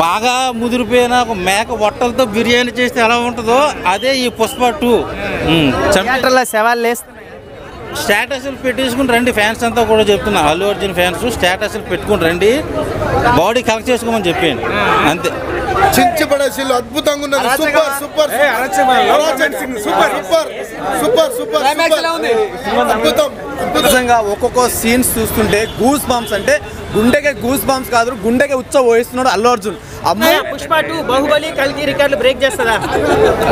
బాగా ముదిరిపోయిన ఒక మేక వట్టలతో బిర్యానీ చేస్తే ఎలా ఉంటుందో అదే ఈ పుష్ప 2. స్టేటస్లు పెట్టేసుకుని రండి, ఫ్యాన్స్ అంతా కూడా చెప్తున్నా, అల్లు అర్జున్ ఫ్యాన్స్ స్టేటస్లు పెట్టుకుని రండి, బాడీ కలెక్ట్ చేసుకోమని చెప్పాను అంతే. చించిపడేసిల్లు అద్భుతంగా ఉన్నది. Super super super super super అద్భుతం. నిజంగా ఒక్కొక్క సీన్స్ చూస్తుంటే గూస్ బాంబ్స్, అంటే గుండెకే గూస్ బాంబ్స్ కాదు, గుండెకే ఉచ్చ పోయిస్తున్నాడు అల్లు అర్జున్. అమ్మాయి పుష్ప 2 బాహుబలి కల్కి రికార్డులు బ్రేక్ చేస్తుందా?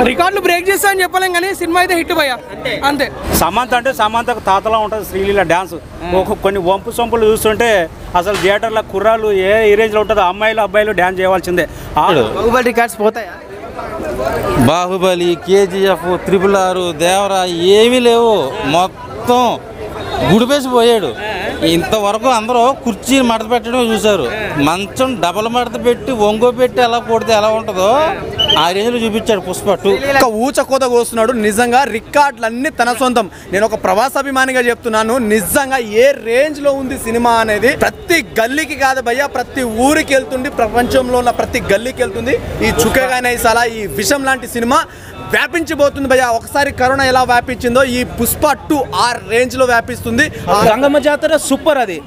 రికార్డులు బ్రేక్ చేస్తా అని చెప్పలేం కానీ సినిమా అయితే హిట్ పోయా అంతే. సమంత అంటే సమంతకు తాతలా ఉంటుంది శ్రీలీల డ్యాన్స్. కొన్ని వంపు సొంపులు చూస్తుంటే అసలు థియేటర్లో కుర్రాళ్ళు ఏ రేంజ్లో ఉంటుందో అమ్మాయిలు అబ్బాయిలు డ్యాన్స్ చేయవలసిందే. బాహుబలి రికార్డ్స్ పోతాయా? బాహుబలి, KGF, RRR, దేవరా ఏమీ లేవు, మొత్తం గుడిపేసి పోయాడు. ఇంతవరకు అందరూ కుర్చీ మడత పెట్టడం చూశారు, మంచం డబల్ మడత పెట్టి ఒంగో పెట్టి ఎలా కొడితే ఎలా ఉంటుందో ఆ రేంజ్లో చూపించాడు పుష్ప 2. ఊచ కోత కోస్తున్నాడు. నిజంగా రికార్డులన్నీ తన సొంతం. నేను ఒక ప్రవాసాభిమానిగా చెప్తున్నాను, నిజంగా ఏ రేంజ్ లో ఉంది సినిమా అనేది. ప్రతి గల్లీకి కాదు భయ్యా, ప్రతి ఊరికి వెళ్తుంది, ప్రపంచంలో ఉన్న ప్రతి గల్లీకి వెళ్తుంది. ఈ చుక్కగానే సలా ఈ విషం లాంటి సినిమా వ్యాపించబోతుంది భయ్యా. ఒకసారి కరోనా ఎలా వ్యాపించిందో ఈ పుష్ప 2 ఆ రేంజ్ లో వ్యాపిస్తుంది. గంగమ్మ జాతర సూపర్. అది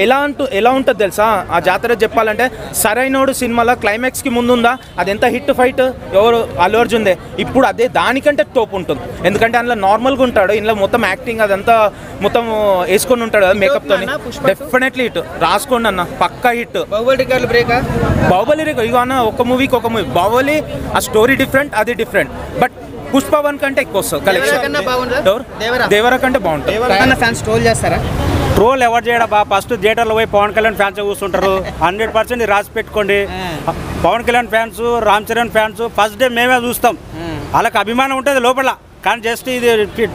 ఎలా ఉంటుంది తెలుసా ఆ జాతర చెప్పాలంటే? సరైనోడు సినిమాలో క్లైమాక్స్ కి ముందుందా, అది ఎంత హిట్ ఫైట్ ఎవరు అల్లు అర్జున్దే. ఇప్పుడు అదే దానికంటే తోపు ఉంటుంది, ఎందుకంటే అందులో నార్మల్గా ఉంటాడు, ఇందులో మొత్తం యాక్టింగ్ అదంతా మొత్తం వేసుకొని ఉంటాడు కదా మేకప్ తోని. డెఫినెట్లీ హిట్, రాసుకోండి అన్న, పక్కా హిట్. బాహుబలి రికార్డులు బ్రేక్. బాహుబలి ఇక అన్న ఒక మూవీకి ఒక మూవీ. బాహుబలి ఆ స్టోరీ డిఫరెంట్, అది డిఫరెంట్, బట్ పుష్ప 1 కంటే ఎక్కువ వస్తుంది కలెక్షన్. దేవరా కంటే బాగుంటుంది. ఫ్యాన్స్ ట్రోల్ చేస్తారా? ట్రోల్ ఎవరు చేయడా బా, ఫస్ట్ థియేటర్లో పోయి పవన్ కళ్యాణ్ ఫ్యాన్స్ కూర్చుంటారు. 100% రాసి పెట్టుకోండి. Pawan Kalyan fans, Ram Charan fans first day మేమే చూస్తాం. వాళ్ళకి అభిమానం ఉంటుంది లోపల, కానీ జస్ట్ ఇది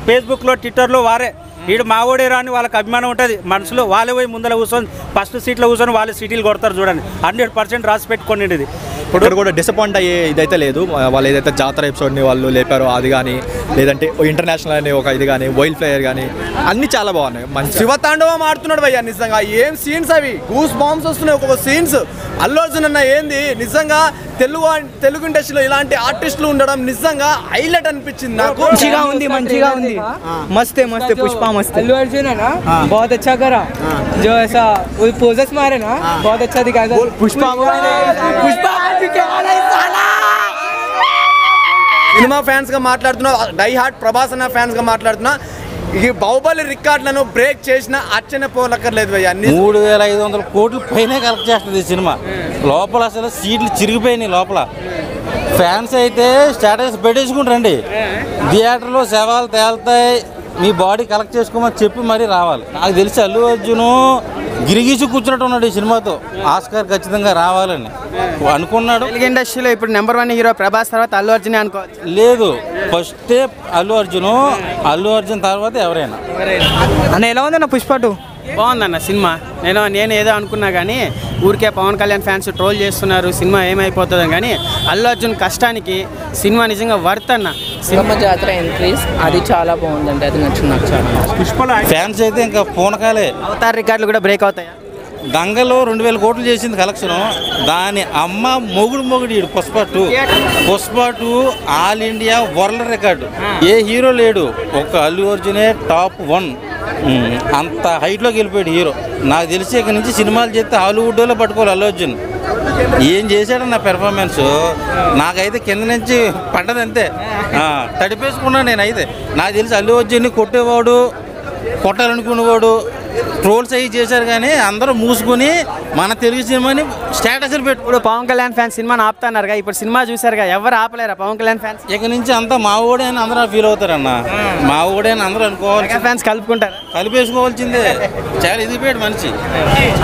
ఫేస్బుక్లో ట్విట్టర్లో వారే వీడు మావోడే రాని వాళ్ళకి అభిమానం ఉంటుంది మనసులో. వాళ్ళే పోయి ముందర కూర్చొని ఫస్ట్ సీట్లో కూర్చొని వాళ్ళు సీటీలు కొడతారు చూడండి. 100% రాసి పెట్టుకోండి. ఇది ఇప్పుడు కూడా డిసప్పాయింట్ అయ్యే ఇదైతే లేదు. వాళ్ళు ఏదైతే జాతర ఎపిసోడ్ని వాళ్ళు లేపారో అది కానీ, లేదంటే ఇంటర్నేషనల్ అనే ఒక ఇది కానీ, వైల్డ్ ఫ్లైయర్ కానీ అన్నీ చాలా బాగున్నాయి. మంచి శివతాండవం ఆడుతున్నాడు భయ్యా. నిజంగా ఏం సీన్స్ అవి, గూస్ బాంబ్స్ వస్తున్నాయి ఒక్కొక్క సీన్స్. అల్లు అర్జున్ అన్న ఏంది నిజంగా తెలుగు ఇండస్ట్రీలో ఇలాంటి ఆర్టిస్టులు ఉండడం నిజంగా హైలైట్ అనిపించింది నాకు. మంచిగా ఉంది మస్తే మస్తే పుష్ప మస్తే. अल्लू अर्जुन है ना बहुत अच्छा करा, जो ऐसा वो पोजेस मारे ना बहुत अच्छा दिखाया. पुष्पा సినిమా ఫ్యాన్స్ గా మాట్లాడుతున్నా, డై హార్ట్ ప్రభాస్ అన్న ఫ్యాన్స్ గా మాట్లాడుతున్నా, ఈ బాహుబలి రికార్డులను బ్రేక్ చేసిన అచ్చనే పోలక్కర్లేదు భయ్యా. 3500 కోట్ల పైనే కలెక్ట్ చేస్తుంది ఈ సినిమా. లోపల అసలు సీట్లు చిరిగిపోయినాయి లోపల. ఫ్యాన్స్ అయితే స్టేటస్ పెట్టేసుకుని రండి, థియేటర్లో శవాలు తేలుతాయి, మీ బాడీ కలెక్ట్ చేసుకోమని చెప్పి మరీ రావాలి. నాకు తెలిసి అల్లు అర్జున్ గిరిగీసి కూర్చున్నట్టు ఉన్నాడు ఈ సినిమాతో. ఆస్కార్ ఖచ్చితంగా రావాలని అనుకున్నాడు. తెలుగు ఇండస్ట్రీలో ఇప్పుడు నెంబర్ 1 హీరో ప్రభాస్ తర్వాత అల్లు అర్జున్ అనుకోవచ్చు. లేదు, ఫస్టే అల్లు అర్జున్ తర్వాత ఎవరైనా. అన్న ఎలా ఉందన్న పుష్ప 2? బాగుందన్న సినిమా. నేను ఏదో అనుకున్నా కానీ ఊరికే పవన్ కళ్యాణ్ ఫ్యాన్స్ ట్రోల్ చేస్తున్నారు, సినిమా ఏమైపోతుందని. కానీ అల్లు అర్జున్ కష్టానికి సినిమా నిజంగా వర్త్ అన్న. గంగమ్మ జాతర ఎంట్రీస్ అది చాలా బాగుందండి, అది నచ్చింది నాకు చాలా. పుష్పలో ఫ్యాన్స్ అయితే ఇంకా పూనకాలే. అవతార్ రికార్డులు కూడా బ్రేక్ అవుతాయా? దంగలో 2000 కోట్లు చేసింది కలెక్షన్. దాని అమ్మ మొగుడు Pushpa 2 all India world record. ఏ హీరో లేడు, ఒక అల్లు అర్జునే టాప్ 1. అంత హైట్లోకి వెళ్ళిపోయాడు హీరో. నాకు తెలిసి ఇక నుంచి సినిమాలు చేస్తే హాలీవుడ్లో పట్టుకోవాలి అల్లు అర్జున్. ఏం చేశాడన్న పెర్ఫార్మెన్స్ నాకైతే కింద నుంచి పడ్డదంతే, తడిపేసుకున్నాను నేనైతే. నాకు తెలిసి అల్లు అర్జున్ని కొట్టాలనుకునేవాడు ట్రోల్స్ అయ్యి చేశారు, కానీ అందరూ మూసుకొని మన తెలుగు సినిమాని స్టేటస్లు పెట్టు. ఇప్పుడు పవన్ కళ్యాణ్ ఫ్యాన్స్ సినిమాని ఆపుతున్నారుగా, ఇప్పుడు సినిమా చూసారుగా, ఎవరు ఆపలేరా పవన్ కళ్యాణ్ ఫ్యాన్స్? ఇక నుంచి అంతా మా ఓడే అని అందరూ ఫీల్ అవుతారన్న. మా ఓడే అని అందరూ అనుకోవాలి. ఫ్యాన్స్ కలుపుకుంటారు, కలిపేసుకోవాల్సిందే. చాలా ఎదిగిపోయాడు మనిషి.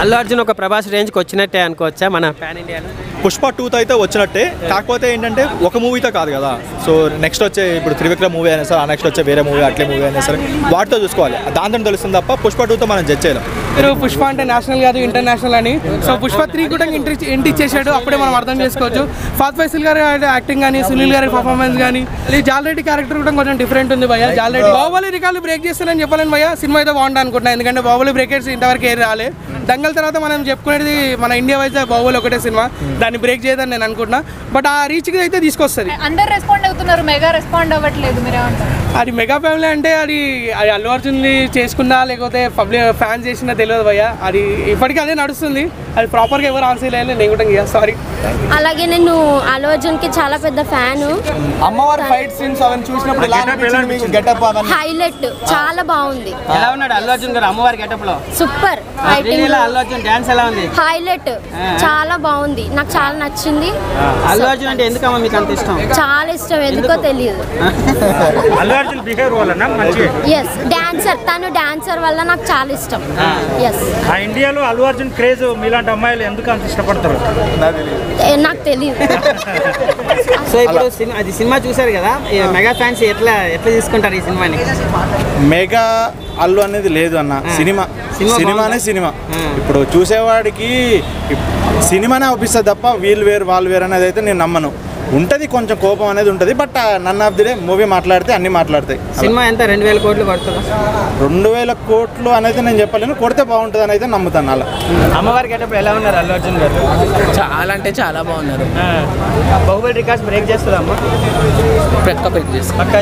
అల్లు అర్జున్ ఒక ప్రభాస్ రేంజ్కి వచ్చినట్టే అనుకోవచ్చా మన పాన్ ఇండియాలో? పుష్ప 2తో అయితే వచ్చినట్టే, కాకపోతే ఏంటంటే ఒక మూవీతో కాదు కదా. సో నెక్స్ట్ వచ్చే ఇప్పుడు త్రివిక్రమ్ మూవీ అయినా సరే, ఆ నెక్స్ట్ వచ్చే వేరే మూవీ, అట్లే మూవీ అయినా సరే వాటితో చూసుకోవాలి. దాంతో తెలుస్తుంది తప్ప పుష్ప 2తో మనం మనం జడ్జ్ చేయలేం. మీరు పుష్ప అంటే నేషనల్ కాదు ఇంటర్నేషనల్ అని, సో పుష్ప 3 కూడా ఎంట్రీ ఇచ్చేసాడు, అప్పుడే మనం అర్థం చేసుకోవచ్చు. ఫాత్ ఫైసల్ గారి యాక్టింగ్ కానీ, సునీల్ గారి పర్ఫార్మెన్స్ కానీ, జాలరెడ్డి క్యారెక్టర్ కూడా కొంచెం డిఫరెంట్ ఉంది భయ్య. జాలరెడ్డి బాహుబలి రికార్డులు బ్రేక్ చేస్తానని చెప్పాలని భయ్య, సినిమా అయితే బాగుంటుంది అనుకుంటున్నాను. ఎందుకంటే బాహుబలి బ్రేకేట్స్ ఇంతవరకు ఏం రాలే. దంగల్ తర్వాత మనం చెప్పుకునేది మన ఇండియా వైజ్ బాహుబలి ఒకటే సినిమా, దాన్ని బ్రేక్ చేయదని నేను అనుకుంటున్నా. బట్ ఆ రీచ్కి అయితే తీసుకొస్తుంది. అందరు రెస్పాండ్ అవుతున్నారు, మెగా రెస్పాండ్ అవ్వట్లేదు, మీరేమంటారు? అది మెగా ఫ్యామిలీ అంటే అది అల్లు అర్జున్ చేసుకున్నా లేకపోతే పబ్లిక్ ఫ్యాన్స్ చేసినా తెలియదు భయ్య. అది ఇప్పటికీ అదే నడుస్తుంది, అది ప్రాపర్గా ఎవరు ఆన్సర్ లేదు. నేను కూడా సారీ. అలాగే నేను అల్లు అర్జున్ కి చాలా పెద్ద ఫ్యాన్. అమ్మవారి ఫైట్ సీన్స్ అవన్నీ చూసినప్పుడు గెటప్ హైలైట్ చాలా బాగుంది. ఎలా ఉన్నాడు అల్లు అర్జున్ గారు అమ్మవారి గెటప్ లో? సూపర్. అల్లు అర్జున్ డాన్స్ ఎలా ఉంది? హైలైట్ చాలా బాగుంది, నాకు చాలా నచ్చింది. అల్లు అర్జున్ అంటే ఎందుకమ్మా మీకు అంత ఇష్టం? చాలా ఇష్టం, ఎందుకో తెలియదు. అల్లు అర్జున్ బిహేవియర్ వల్ల మంచి ఎస్ డాన్సర్, తను డాన్సర్ వల్ల నాకు చాలా ఇష్టం. ఎస్. ఆ ఇండియాలో అల్లు అర్జున్ క్రేజ్ మీలాంటి అమ్మాయిలు ఎందుకు అంత ఇష్టపడతారు? నాకు తెలియదు. సో ఇప్పుడు అది సినిమా చూసారు కదా, మెగా ఫ్యాన్స్ ఎట్లా తీసుకుంటారు ఈ సినిమాని? మెగా అల్లు అనేది లేదు అన్న, సినిమానే సినిమా. ఇప్పుడు చూసేవాడికి సినిమానే అనిపిస్తుంది తప్ప వీళ్ళు వేరు వాళ్ళు వేరు అనేది అయితే నేను నమ్మను. ఉంటుంది కొంచెం కోపం అనేది ఉంటుంది, but none of the day movie మాట్లాడితే అన్ని మాట్లాడతాయి. సినిమా ఎంత 2000 కోట్లు పడుతుందా? 2000 కోట్లు అనేది నేను చెప్పలేను, కొడితే బాగుంటుంది అని అయితే నమ్ముతాను. అలా అమ్మవారి గెటప్ ఎలా ఉన్నారు అల్లు అర్జున్ గారు? చాలా అంటే చాలా బాగున్నారు. బాహుబలి రికార్డ్స్ బ్రేక్ చేస్తుందమ్మా? బ్రేక్ చేస్తారు. పక్కా